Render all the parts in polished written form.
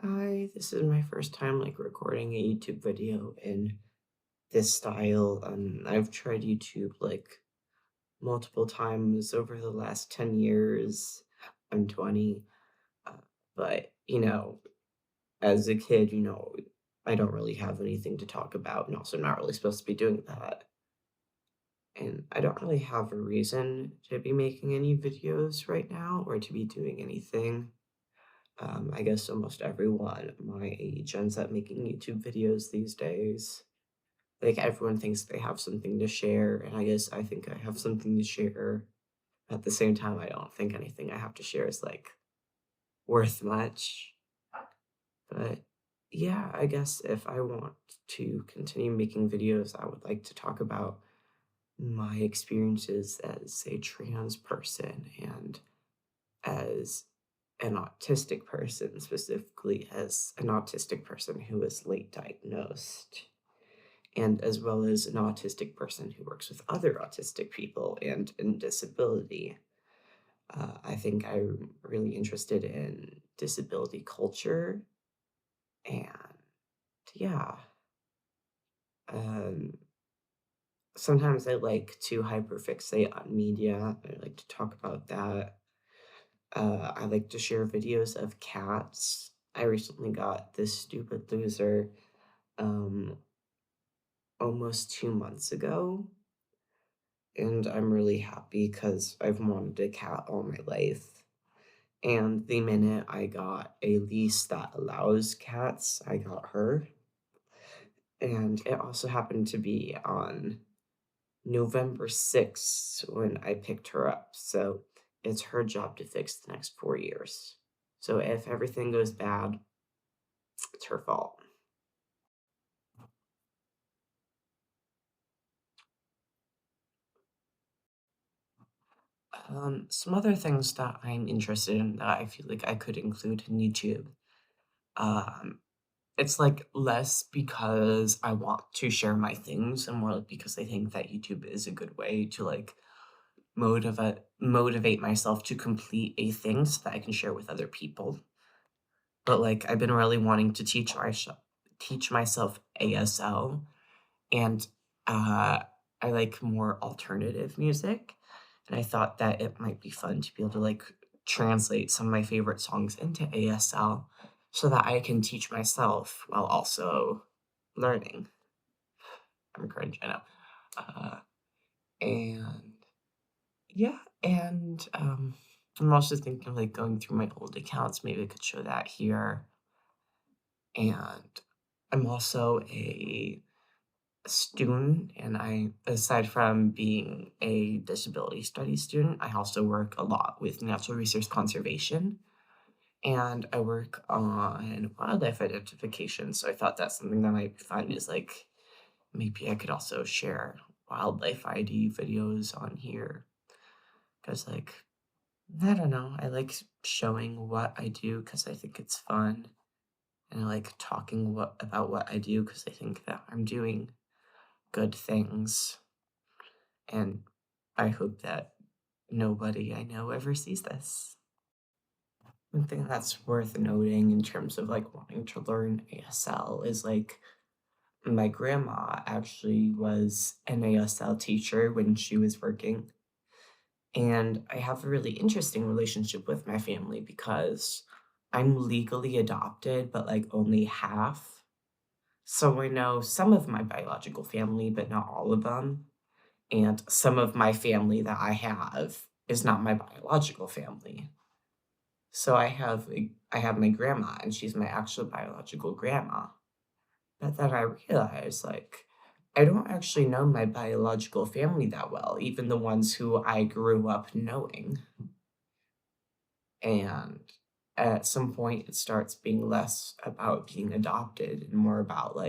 Hi, this is my first time recording a YouTube video in this style. I've tried YouTube multiple times over the last 10 years. I'm 20. Uh, but as a kid, I don't really have anything to talk about, and also I'm not really supposed to be doing that. And I don't really have a reason to be making any videos right now or to be doing anything. I guess almost everyone my age ends up making YouTube videos these days. Everyone thinks they have something to share, and I guess I think I have something to share. At the same time, I don't think anything I have to share is worth much. But yeah, I guess if I want to continue making videos, I would like to talk about my experiences as a trans person and as an autistic person, specifically as an autistic person who is late diagnosed, and as well as an autistic person who works with other autistic people and in disability. I think I'm really interested in disability culture, and yeah, um, sometimes I like to hyperfixate on media. I like to talk about that. I like to share videos of cats. I recently got this stupid loser um, almost 2 months ago, and I'm really happy because I've wanted a cat all my life. And the minute I got a lease that allows cats, I got her. And it also happened to be on November 6th when I picked her up. So it's her job to fix the next 4 years. So if everything goes bad, it's her fault. Some other things that I'm interested in that I feel like I could include in YouTube. Um, it's less because I want to share my things and more because I think that YouTube is a good way to motivate myself to complete a thing so that I can share with other people. But I've been really wanting to teach myself ASL, and I like more alternative music, and I thought that it might be fun to be able to translate some of my favorite songs into ASL so that I can teach myself while also learning. I'm cringe, I know. Uh, and yeah, and I'm also thinking of going through my old accounts. Maybe I could show that here. And I'm also a student, and aside from being a disability studies student, I also work a lot with natural resource conservation, and I work on wildlife identification. So I thought that's something that might be fun is maybe I could also share wildlife ID videos on here because I don't know, I like showing what I do because I think it's fun, and I like talking about what I do because I think that I'm doing good things, and I hope that nobody I know ever sees this. One thing that's worth noting in terms of wanting to learn ASL is my grandma actually was an ASL teacher when she was working, and I have a really interesting relationship with my family because I'm legally adopted, but only half. So I know some of my biological family, but not all of them. And some of my family that I have is not my biological family. So I have my grandma, and she's my actual biological grandma. But then I realized I don't actually know my biological family that well, even the ones who I grew up knowing. And at some point it starts being less about being adopted and more about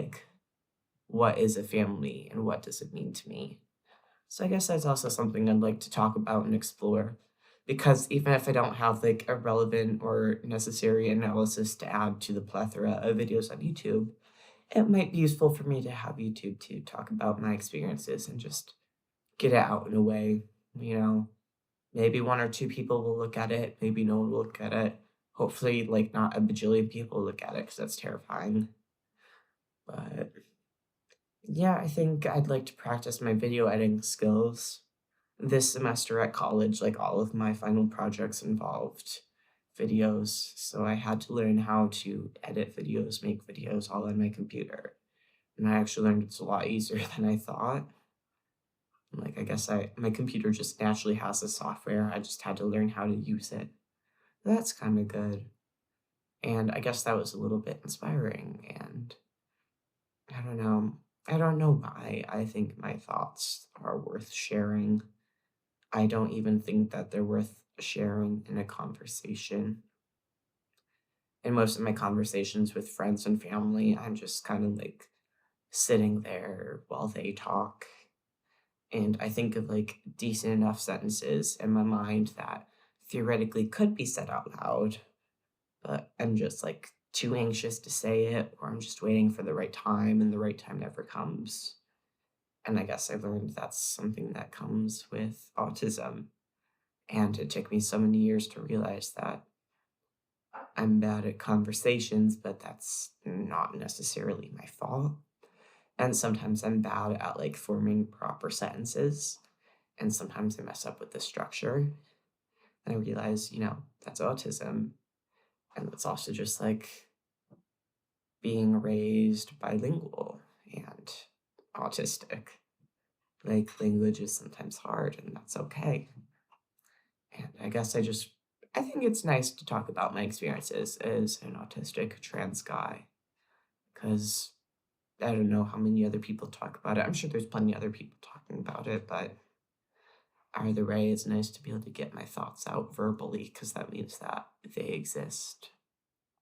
what is a family and what does it mean to me. So I guess that's also something I'd like to talk about and explore. Because even if I don't have a relevant or necessary analysis to add to the plethora of videos on YouTube, it might be useful for me to have YouTube to talk about my experiences and just get it out in a way, you know. Maybe one or two people will look at it, maybe no one will look at it, Hopefully, like, not a bajillion people look at it because that's terrifying. But yeah, I think I'd like to practice my video editing skills. This semester at college, like, all of my final projects involved videos, so I had to learn how to edit videos, make videos all on my computer, and I actually learned it's a lot easier than I thought. Like, I guess my computer just naturally has the software, I just had to learn how to use it. That's kinda good, and I guess that was a little bit inspiring, and I don't know. I don't know why I think my thoughts are worth sharing. I don't even think that they're worth sharing in a conversation. In most of my conversations with friends and family, I'm just kind of like sitting there while they talk. And I think of like decent enough sentences in my mind that theoretically could be said out loud, but I'm just like too anxious to say it, or I'm just waiting for the right time and the right time never comes. And I guess I learned that's something that comes with autism. And it took me so many years to realize that I'm bad at conversations, but that's not necessarily my fault. And sometimes I'm bad at like forming proper sentences, and sometimes I mess up with the structure. And I realize, that's autism. And it's also just like being raised bilingual and autistic. Like language is sometimes hard, and that's okay. And I think it's nice to talk about my experiences as an autistic trans guy, because I don't know how many other people talk about it. I'm sure there's plenty of other people talking about it, but either way, it's nice to be able to get my thoughts out verbally because that means that they exist.